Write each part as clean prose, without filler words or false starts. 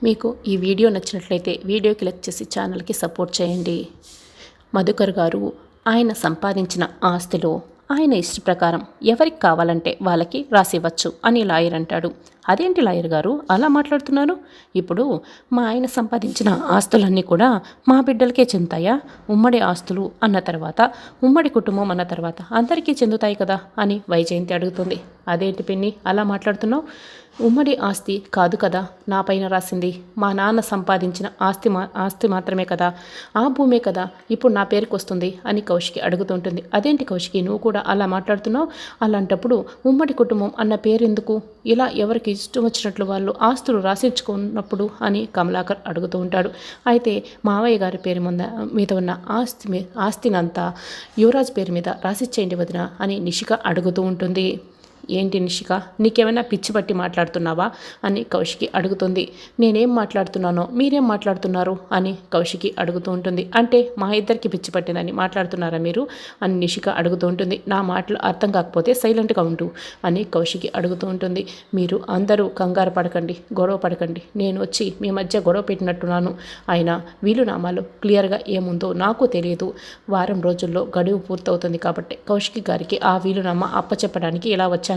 మీకు ఈ వీడియో నచ్చినట్లయితే వీడియోకి క్లిక్ చేసి ఛానల్కి సపోర్ట్ చేయండి. మధుకర్ గారు ఆయన సంపాదించిన ఆస్తిలో ఆయన ఇష్ట ప్రకారం ఎవరికి కావాలంటే వాళ్ళకి రాసివ్వచ్చు అని లాయర్ అంటాడు. అదేంటి లాయర్ గారు అలా మాట్లాడుతున్నారు? ఇప్పుడు మా ఆయన సంపాదించిన ఆస్తులన్నీ కూడా మా బిడ్డలకే చెందుతాయా? ఉమ్మడి ఆస్తులు అన్న తర్వాత ఉమ్మడి కుటుంబం అన్న తర్వాత అందరికీ చెందుతాయి కదా అని వైజయంతి అడుగుతుంది. అదేంటి పిన్ని అలా మాట్లాడుతున్నావు? ఉమ్మడి ఆస్తి కాదు కదా నా పైన రాసింది. మా నాన్న సంపాదించిన ఆస్తి మాత్రమే కదా, ఆ భూమే కదా ఇప్పుడు నా పేరుకు వస్తుంది అని కౌశికి అడుగుతుంటుంది. అదేంటి కౌశికి నువ్వు కూడా అలా మాట్లాడుతున్నావు? అలాంటప్పుడు ఉమ్మడి కుటుంబం అన్న పేరు ఎందుకు? ఇలా ఎవరికి ఇష్టం వచ్చినట్లు వాళ్ళు ఆస్తులు రాసించుకున్నప్పుడు అని కమలాకర్ అడుగుతూ ఉంటాడు. అయితే మావయ్య గారి పేరు మీద ఉన్న ఆస్తినంతా యువరాజ్ పేరు మీద రాసిచ్చేయండి వదిన అని నిషిక అడుగుతూ ఉంటుంది. ఏంటి నిషిక, నీకేమైనా పిచ్చి పట్టి మాట్లాడుతున్నావా అని కౌశికి అడుగుతుంది. నేనేం మాట్లాడుతున్నానో మీరేం మాట్లాడుతున్నారు అని కౌశికి అడుగుతూ ఉంటుంది. అంటే మా ఇద్దరికి పిచ్చి పట్టిందని మాట్లాడుతున్నారా మీరు అని నిషిక అడుగుతూ ఉంటుంది. నా మాటలు అర్థం కాకపోతే సైలెంట్గా ఉండు అని కౌశికి అడుగుతూ ఉంటుంది. మీరు అందరూ కంగారు పడకండి, గొడవ పడకండి. నేను వచ్చి మీ మధ్య గొడవ పెట్టినట్టున్నాను. అయినా వీలునామాలో క్లియర్గా ఏముందో నాకు తెలియదు. వారం రోజుల్లో గడువు పూర్తవుతుంది కాబట్టి కౌశికి గారికి ఆ వీలునామా అప్పచెప్పడానికి ఇలా వచ్చాను.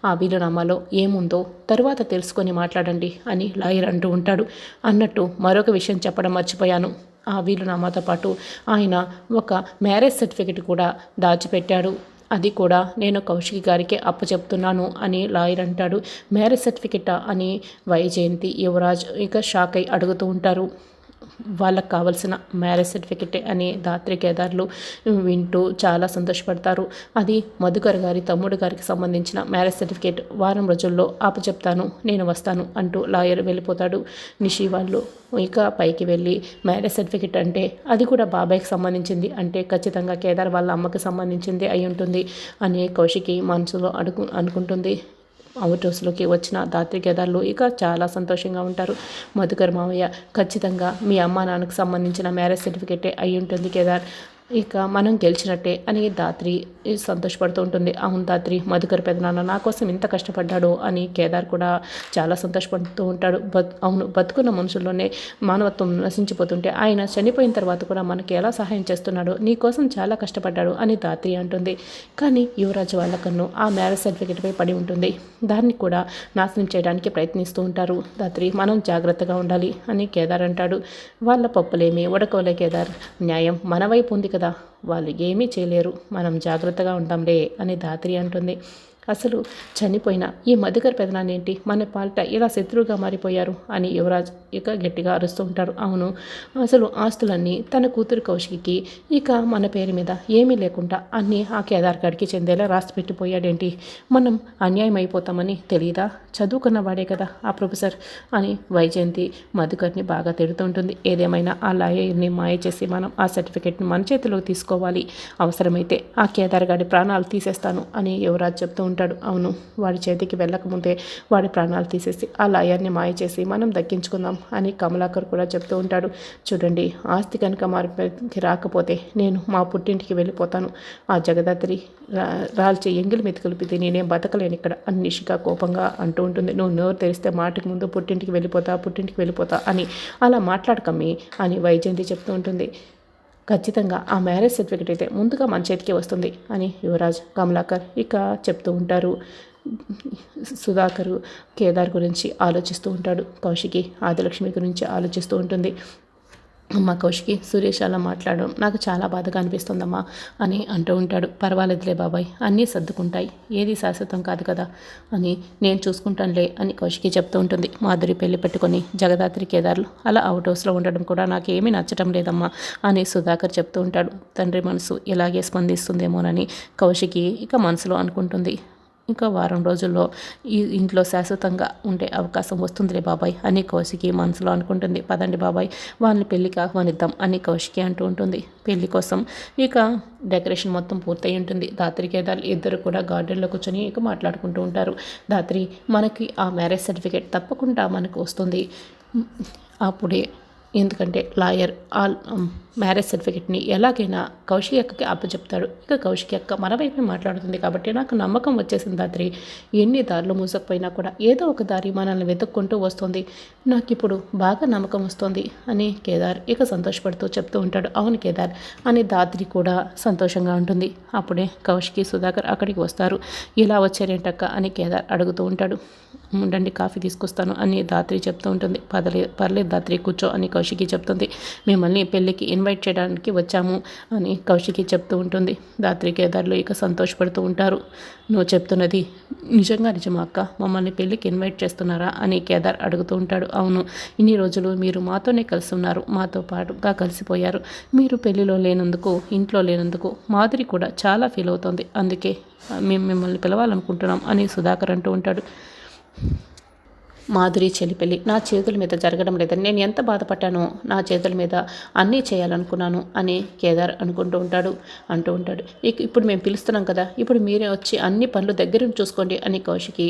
ఆ వీలునామాలో ఏముందో తరువాత తెలుసుకొని మాట్లాడండి అని లాయర్ అంటూ ఉంటాడు. అన్నట్టు మరొక విషయం చెప్పడం మర్చిపోయాను. ఆ వీలునామాతో పాటు ఆయన ఒక మ్యారేజ్ సర్టిఫికెట్ కూడా దాచిపెట్టాడు. అది కూడా నేను కౌశికి గారికి అప్పచెప్తున్నాను అని లాయర్ అంటాడు. మ్యారేజ్ సర్టిఫికెటా అని వైజయంతి యువరాజ్ ఇక షాక్ అయి అడుగుతూ ఉంటారు. వాళ్ళకు కావాల్సిన మ్యారేజ్ సర్టిఫికెట్ అని దాత్రి కేదార్లు వింటూ చాలా సంతోషపడతారు. అది మధుకర్ గారి తమ్ముడు గారికి సంబంధించిన మ్యారేజ్ సర్టిఫికేట్. వారం రోజుల్లో ఆపచెప్తాను, నేను వస్తాను అంటూ లాయర్ వెళ్ళిపోతాడు. నిషి వాళ్ళు ఇక పైకి వెళ్ళి మ్యారేజ్ సర్టిఫికెట్ అంటే అది కూడా బాబాయ్కి సంబంధించింది, అంటే ఖచ్చితంగా కేదార్ వాళ్ళ అమ్మకి సంబంధించింది అయి ఉంటుంది అని కౌశికి మనసులో అనుకుంటుంది. అవుట్ హౌస్లోకి వచ్చిన దాత్రి కేదార్లు ఇక చాలా సంతోషంగా ఉంటారు. మధుకర్ మావయ్య ఖచ్చితంగా మీ అమ్మ నాన్నకు సంబంధించిన మ్యారేజ్ సర్టిఫికేటే అయి ఉంటుంది కేదార్, ఇక మనం గెలిచినట్టే అని దాత్రి సంతోషపడుతూ ఉంటుంది. అవును దాత్రి, మధుకర్ పెదనాన్న నా కోసం ఇంత కష్టపడ్డాడు అని కేదార్ కూడా చాలా సంతోషపడుతూ ఉంటాడు. అవును, బతుకున్న మనుషుల్లోనే మానవత్వం నశించిపోతుంటే ఆయన చనిపోయిన తర్వాత కూడా మనకి ఎలా సహాయం చేస్తున్నాడో, నీ కోసం చాలా కష్టపడ్డాడు అని దాత్రి అంటుంది. కానీ యువరాజు వాళ్ళ కన్ను ఆ మ్యారేజ్ సర్టిఫికేట్పై పడి ఉంటుంది. దాన్ని కూడా నాశనం చేయడానికి ప్రయత్నిస్తూ ఉంటారు. దాత్రి, మనం జాగ్రత్తగా ఉండాలి అని కేదార్ అంటాడు. వాళ్ళ పప్పులేమి ఉడకవలే కేదార్, న్యాయం మన వైపు ఉంది కదా, వాళ్ళు ఏమీ చేయలేరు, మనం జాగ్రత్తగా ఉంటాంలే అని దాత్రి అంటుంది. అసలు చనిపోయిన ఈ మధుకర్ పెదనాన్న ఏంటి మన పాలిట ఇలా శత్రువుగా మారిపోయారు అని యువరాజ్ ఇక గట్టిగా అరుస్తూ ఉంటారు. అవును, అసలు ఆస్తులన్నీ తన కూతురు కౌశికి ఇక మన పేరు మీద ఏమీ లేకుండా అన్నీ ఆ కేదార్ గారికి చెందేలా రాసి పెట్టిపోయాడేంటి? మనం అన్యాయం అయిపోతామని తెలియదా? చదువుకున్న వాడే కదా ఆ ప్రొఫెసర్ అని వైజయంతి మధుకర్ని బాగా తిడుతుంటుంది. ఏదేమైనా ఆ లాయర్ని మాయ చేసి మనం ఆ సర్టిఫికెట్ని మన చేతిలోకి తీసుకోవాలి, అవసరమైతే ఆ కేదార్ గారి ప్రాణాలు తీసేస్తాను అని యువరాజ్ చెప్తూ ఉంటాడు. అవును, వాడి చేతికి వెళ్ళకముందే వాడి ప్రాణాలు తీసేసి ఆ లాయర్ని మాయ చేసి మనం దక్కించుకుందాం అని కమలాకర్ కూడా చెప్తూ ఉంటాడు. చూడండి, ఆస్తి కనుక మార్పుకి రాకపోతే నేను మా పుట్టింటికి వెళ్ళిపోతాను. ఆ జగదాత్రి రాల్చి ఎంగిలి మెతుకులు తిని నేనేం బతకలేను ఇక్కడ అని నిషిక కోపంగా అంటూ ఉంటుంది. నువ్వు నోరు తెరిస్తే మాటకి ముందు పుట్టింటికి వెళ్ళిపోతా అని అలా మాట్లాడకమ్మి అని వైజయంతి చెప్తూ ఉంటుంది. ఖచ్చితంగా ఆ మ్యారేజ్ సర్టిఫికేట్ అయితే ముందుగా మన చేతికి వస్తుంది అని యువరాజ్ కమలాకర్ ఇక చెప్తూ ఉంటారు. సుధాకరు కేదార్ గురించి ఆలోచిస్తూ ఉంటాడు. కౌశికి ఆదిలక్ష్మి గురించి ఆలోచిస్తూ ఉంటుంది. అమ్మ కౌశికి, సురేష్ అలా మాట్లాడడం నాకు చాలా బాధగా అనిపిస్తుందమ్మా అని అంటూ ఉంటాడు. పర్వాలేదులే బాబాయ్, అన్నీ సర్దుకుంటాయి, ఏది శాశ్వతం కాదు కదా అని నేను చూసుకుంటానులే అని కౌశికి చెప్తూ ఉంటుంది. మాధురి పెళ్లి పెట్టుకొని జగదాత్రి కేదార్లు అలా అవుట్ హౌస్లో ఉండడం కూడా నాకేమీ నచ్చటం లేదమ్మా అని సుధాకర్ చెప్తూ ఉంటాడు. తండ్రి మనసు ఇలాగే స్పందిస్తుందేమోనని కౌశికి ఇక మనసులో అనుకుంటుంది. ఇంకా వారం రోజుల్లో ఈ ఇంట్లో శాశ్వతంగా ఉండే అవకాశం వస్తుందిలే బాబాయ్ అని కౌశికి మనసులో అనుకుంటుంది. పదండి బాబాయ్, వాళ్ళని పెళ్ళికి ఆహ్వానిద్దాం అని కౌశికి అంటూ ఉంటుంది. పెళ్లి కోసం ఇక డెకరేషన్ మొత్తం పూర్తయి ఉంటుంది. దాత్రి కేదార్ ఇద్దరు కూడా గార్డెన్లో కూర్చొని ఇక మాట్లాడుకుంటూ ఉంటారు. దాత్రి, మనకి ఆ మ్యారేజ్ సర్టిఫికేట్ తప్పకుండా మనకు వస్తుంది, అప్పుడే ఎందుకంటే లాయర్ మ్యారేజ్ సర్టిఫికెట్ని ఎలాగైనా కౌశికి అక్కకి అప్పచెప్తాడు. ఇక కౌశికి అక్క మన వైపే మాట్లాడుతుంది కాబట్టి నాకు నమ్మకం వచ్చేసింది దాత్రి. ఎన్ని దారులు మూసకపోయినా కూడా ఏదో ఒక దారి మనల్ని వెతుక్కుంటూ వస్తుంది. నాకు ఇప్పుడు బాగా నమ్మకం వస్తుంది అని కేదార్ ఇక సంతోషపడుతూ చెప్తూ ఉంటాడు. అవును కేదార్ అని దాత్రి కూడా సంతోషంగా ఉంటుంది. అప్పుడే కౌశికి సుధాకర్ అక్కడికి వస్తారు. ఇలా వచ్చారేంటక్క అని కేదార్ అడుగుతూ ఉంటాడు. ఉండండి కాఫీ తీసుకొస్తాను అని దాత్రి చెప్తూ ఉంటుంది. పర్లేదు దాత్రి కూర్చో అని కౌశికి చెప్తుంది. మిమ్మల్ని పెళ్ళికి ఇన్వైట్ చేయడానికి వచ్చాము అని కౌశికి చెప్తూ ఉంటుంది. దాత్రి కేదార్లు ఇక సంతోషపడుతూ ఉంటారు. నువ్వు చెప్తున్నది నిజమా అక్క? మమ్మల్ని పెళ్ళికి ఇన్వైట్ చేస్తున్నారా అని కేదార్ అడుగుతూ ఉంటాడు. అవును, ఇన్ని రోజులు మీరు మాతోనే కలిసి ఉన్నారు, మాతో పాటుగా కలిసిపోయారు. మీరు పెళ్ళిలో లేనందుకు, ఇంట్లో లేనందుకు మాధురి కూడా చాలా ఫీల్ అవుతుంది. అందుకే మేము మిమ్మల్ని పిలవాలనుకుంటున్నాం అని సుధాకర్ అంటూ ఉంటాడు. మాధురి చెల్లి పెళ్ళి నా చేతుల మీద జరగడం లేదని నేను ఎంత బాధపడ్డానో, నా చేతుల మీద అన్నీ చేయాలనుకున్నాను అని కేదార్ అంటూ ఉంటాడు. ఇప్పుడు మేము పిలుస్తున్నాం కదా, ఇప్పుడు మీరే వచ్చి అన్ని పనులు దగ్గర చూసుకోండి అని కౌశికి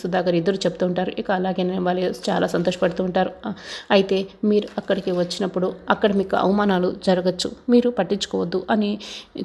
సుధాకర్ ఇద్దరు చెప్తూ ఉంటారు. ఇక అలాగే వాళ్ళు చాలా సంతోషపడుతూ ఉంటారు. అయితే మీరు అక్కడికి వచ్చినప్పుడు అక్కడ మీకు అవమానాలు జరగచ్చు, మీరు పట్టించుకోవద్దు అని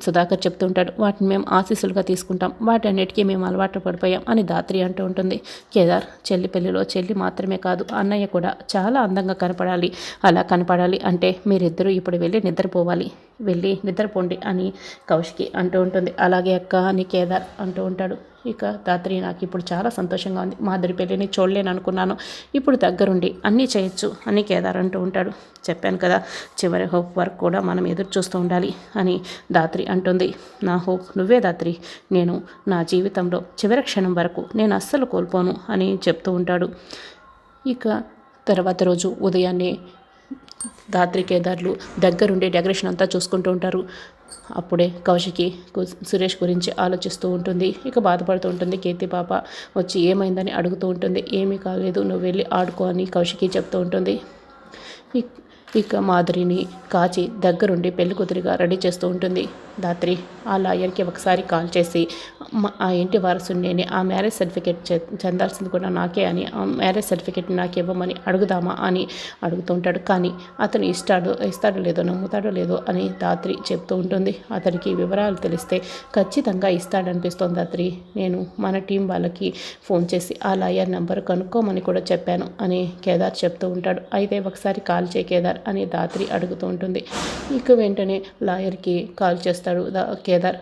సుధాకర్ చెప్తూ ఉంటాడు. వాటిని మేము ఆశీస్సులుగా తీసుకుంటాం, వాటన్నిటికీ మేము అలవాటు పడిపోయాం అని దాత్రి అంటూ ఉంటుంది. కేదార్ చెల్లి పెళ్ళిలో చెల్లి మాత్రమే కాదు, అన్నయ్య కూడా చాలా అందంగా కనపడాలి. అలా కనపడాలి అంటే మీరిద్దరూ ఇప్పుడు వెళ్ళి నిద్రపోవాలి, వెళ్ళి నిద్రపోండి అని కౌశికి అంటూ ఉంటుంది. అలాగే అక్క అని కేదార్ అంటూ ఉంటాడు. ఇక దాత్రి నాకు ఇప్పుడు చాలా సంతోషంగా ఉంది, మాధురి పెళ్ళిని చూడలేను అనుకున్నాను, ఇప్పుడు దగ్గరుండి అన్నీ చేయొచ్చు అని కేదార్ అంటూ ఉంటాడు. చెప్పాను కదా, చివరి హోప్ వరకు కూడా మనం ఎదురు చూస్తూ ఉండాలి అని దాత్రి అంటుంది. నా హోప్ నువ్వే దాత్రి, నేను నా జీవితంలో చివరి క్షణం వరకు నేను అస్సలు కోల్పోను అని చెప్తూ ఉంటాడు. ఇక తర్వాత రోజు ఉదయాన్నే దాత్రి కేదార్లు దగ్గరుండి డెకరేషన్ అంతా చూసుకుంటూ ఉంటారు. అప్పుడే కౌశికి సురేష్ గురించి ఆలోచిస్తూ ఉంటుంది. ఇక బాధపడుతూ ఉంటుంది. కీర్తి పాప వచ్చి ఏమైందని అడుగుతూ ఉంటుంది. ఏమీ కాలేదు, నువ్వు వెళ్ళి ఆడుకో అని కౌశికి చెప్తూ ఉంటుంది. ఇక మాధురిని కాచి దగ్గరుండి పెళ్లి కూతురిగా రెడీ చేస్తూ ఉంటుంది దాత్రి. ఆ లాయర్కి ఒకసారి కాల్ చేసి ఆ ఇంటి వారసుని నేనే, ఆ మ్యారేజ్ సర్టిఫికేట్ చెందాల్సింది కూడా నాకే అని, ఆ మ్యారేజ్ సర్టిఫికేట్ నాకు ఇవ్వమని అడుగుదామా అని అడుగుతూ ఉంటాడు. కానీ అతను ఇస్తాడో లేదో, నమ్ముతాడో లేదో అని దాత్రి చెప్తూ ఉంటుంది. అతనికి వివరాలు తెలిస్తే ఖచ్చితంగా ఇస్తాడనిపిస్తోంది దాత్రి. నేను మన టీం వాళ్ళకి ఫోన్ చేసి ఆ లాయర్ నెంబర్ కనుక్కోమని కూడా చెప్పాను అని కేదార్ చెప్తూ ఉంటాడు. అయితే ఒకసారి కాల్ చేయి కేదార్ అని దాత్రి అడుగుతూ ఉంటుంది. ఇక వెంటనే లాయర్కి కాల్ చేస్తాడు కేదార్.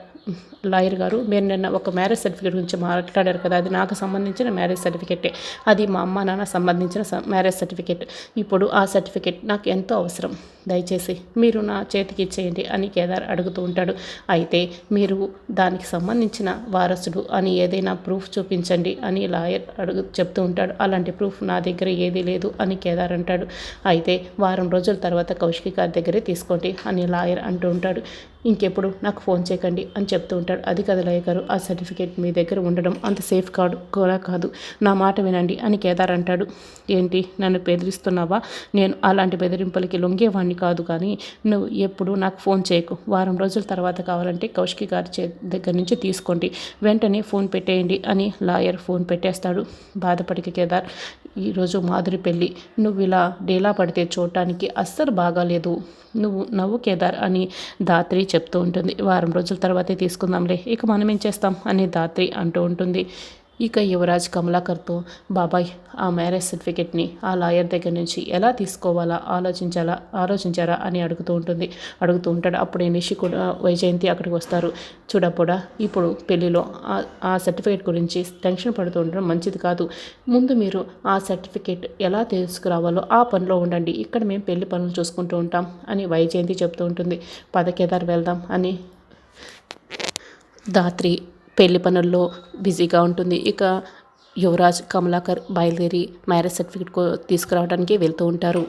లాయర్ గారు, మీరు నిన్న ఒక మ్యారేజ్ సర్టిఫికేట్ గురించి మాట్లాడారు కదా, అది నాకు సంబంధించిన మ్యారేజ్ సర్టిఫికేటే, అది మా అమ్మ నాన్న సంబంధించిన మ్యారేజ్ సర్టిఫికేట్. ఇప్పుడు ఆ సర్టిఫికేట్ నాకు ఎంతో అవసరం, దయచేసి మీరు నా చేతికి ఇచ్చేయండి అని కేదార్ అడుగుతూ ఉంటాడు. అయితే మీరు దానికి సంబంధించిన వారసుడు అని ఏదైనా ప్రూఫ్ చూపించండి అని లాయర్ చెప్తూ ఉంటాడు. అలాంటి ప్రూఫ్ నా దగ్గర ఏదీ లేదు అని కేదార్ అంటాడు. అయితే వారం రోజుల తర్వాత కౌశికి గారి దగ్గరే తీసుకోండి అని లాయర్ అంటూ ఉంటాడు. ఇంకెప్పుడు నాకు ఫోన్ చేయకండి అని చెప్తూ ఉంటాడు. అది కదా లాయర్ గారు, ఆ సర్టిఫికేట్ మీ దగ్గర ఉండడం అంత సేఫ్ కూడా కాదు, నా మాట వినండి అని కేదార్ అంటాడు. ఏంటి, నన్ను బెదిరిస్తున్నావా? నేను అలాంటి బెదిరింపులకి లొంగేవాడిని కాదు, కానీ నువ్వు ఎప్పుడు నాకు ఫోన్ చేయకు. వారం రోజుల తర్వాత కావాలంటే కౌశికి గారి దగ్గర నుంచి తీసుకోండి, వెంటనే ఫోన్ పెట్టేయండి అని లాయర్ ఫోన్ పెట్టేస్తాడు. బాధపడికి కేదార్, ఈరోజు మాధురి పెళ్ళి, నువ్వు ఇలా డేలా పడితే చూడటానికి అస్సలు బాగాలేదు, నువ్వు నవ్వు కేదార్ అని దాత్రి చెప్తూ ఉంటుంది. వారం రోజుల తర్వాతే తీసుకుందాంలే, ఇక మనం ఏం చేస్తాం అని దాత్రి అంటూ ఉంటుంది. ఇక యువరాజ్ కమలాకర్తో, బాబాయ్ ఆ మ్యారేజ్ సర్టిఫికేట్ని ఆ లాయర్ దగ్గర నుంచి ఎలా తీసుకోవాలా ఆలోచించారా అని అడుగుతూ ఉంటాడు. అప్పుడే నిషి కూడా వైజయంతి అక్కడికి వస్తారు. చూడప్పుడా ఇప్పుడు పెళ్ళిలో ఆ సర్టిఫికేట్ గురించి టెన్షన్ పడుతూ ఉండడం మంచిది కాదు, ముందు మీరు ఆ సర్టిఫికేట్ ఎలా తీసుకురావాలో ఆ పనిలో ఉండండి, ఇక్కడ మేము పెళ్లి పనులు చూసుకుంటూ ఉంటాం అని వైజయంతి చెప్తూ ఉంటుంది. పదకేదార్ వెళ్దాం అని దాత్రి పెళ్లి పనుల్లో బిజీగా ఉంటుంది. ఇక యువరాజ్ కమలాకర్ బయలుదేరి మ్యారేజ్ సర్టిఫికేట్ తీసుకురావడానికి వెళ్తూ ఉంటారు.